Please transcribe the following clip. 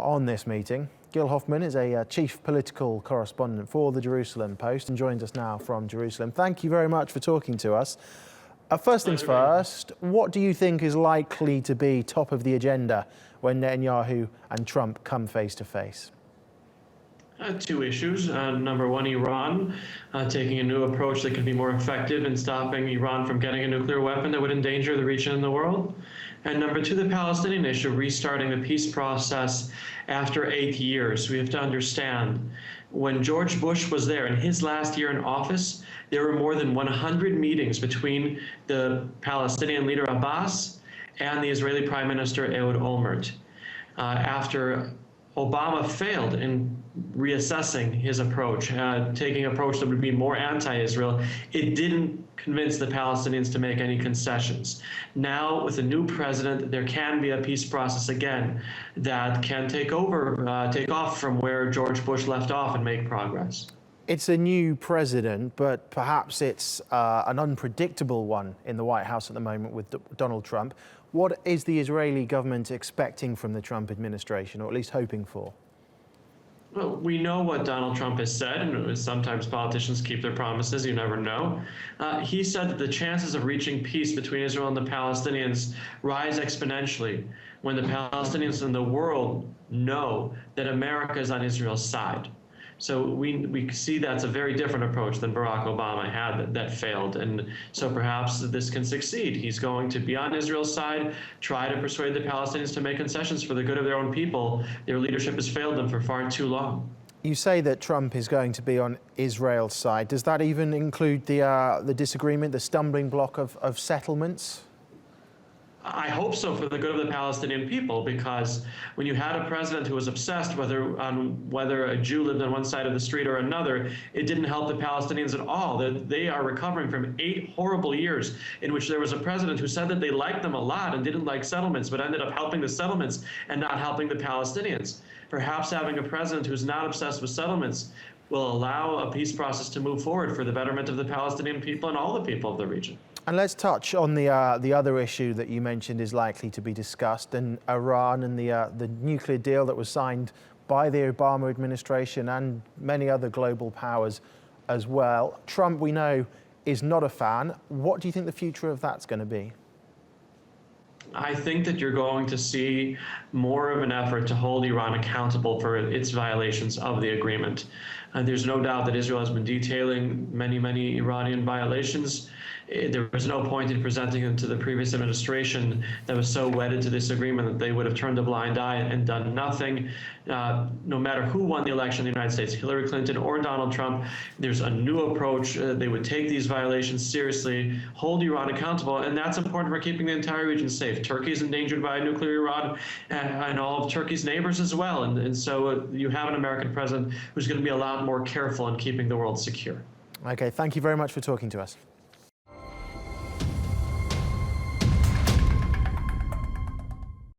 On this meeting, Gil Hoffman is a chief political correspondent for the Jerusalem Post and joins us now from Jerusalem. Thank you very much for talking to us. First things first, what do you think is likely to be top of the agenda when Netanyahu and Trump come face to face? Two issues. Number one, Iran taking a new approach that could be more effective in stopping Iran from getting a nuclear weapon that would endanger the region and the world. And number two, the Palestinian issue, restarting the peace process after 8 years. We have to understand, when George Bush was there in his last year in office, there were more than 100 meetings between the Palestinian leader Abbas and the Israeli Prime Minister Ehud Olmert. After Obama failed in reassessing his approach, taking an approach that would be more anti-Israel, it didn't convince the Palestinians to make any concessions. Now, with a new president, there can be a peace process again that can take off from where George Bush left off and make progress. It's a new president, but perhaps it's an unpredictable one in the White House at the moment with Donald Trump. What is the Israeli government expecting from the Trump administration, or at least hoping for? Well, we know what Donald Trump has said, and sometimes politicians keep their promises, you never know. He said that the chances of reaching peace between Israel and the Palestinians rise exponentially when the Palestinians and the world know that America is on Israel's side. So we see that's a very different approach than Barack Obama had that failed. And so perhaps this can succeed. He's going to be on Israel's side, try to persuade the Palestinians to make concessions for the good of their own people. Their leadership has failed them for far too long. You say that Trump is going to be on Israel's side. Does that even include the disagreement, the stumbling block of settlements? I hope so, for the good of the Palestinian people, because when you had a president who was obsessed whether a Jew lived on one side of the street or another, it didn't help the Palestinians at all. They are recovering from 8 horrible years in which there was a president who said that they liked them a lot and didn't like settlements, but ended up helping the settlements and not helping the Palestinians. Perhaps having a president who's not obsessed with settlements will allow a peace process to move forward for the betterment of the Palestinian people and all the people of the region. And let's touch on the other issue that you mentioned is likely to be discussed, and Iran and the nuclear deal that was signed by the Obama administration and many other global powers as well. Trump, we know, is not a fan. What do you think the future of that's going to be? I think that you're going to see more of an effort to hold Iran accountable for its violations of the agreement. There's no doubt that Israel has been detailing many Iranian violations. There was no point in presenting them to the previous administration that was so wedded to this agreement that they would have turned a blind eye and done nothing. No matter who won the election in the United States, Hillary Clinton or Donald Trump, there's a new approach. They would take these violations seriously, hold Iran accountable, and that's important for keeping the entire region safe. Turkey is endangered by a nuclear Iran, and all of Turkey's neighbors as well. And so you have an American president who's going to be a lot more careful in keeping the world secure. Okay, thank you very much for talking to us.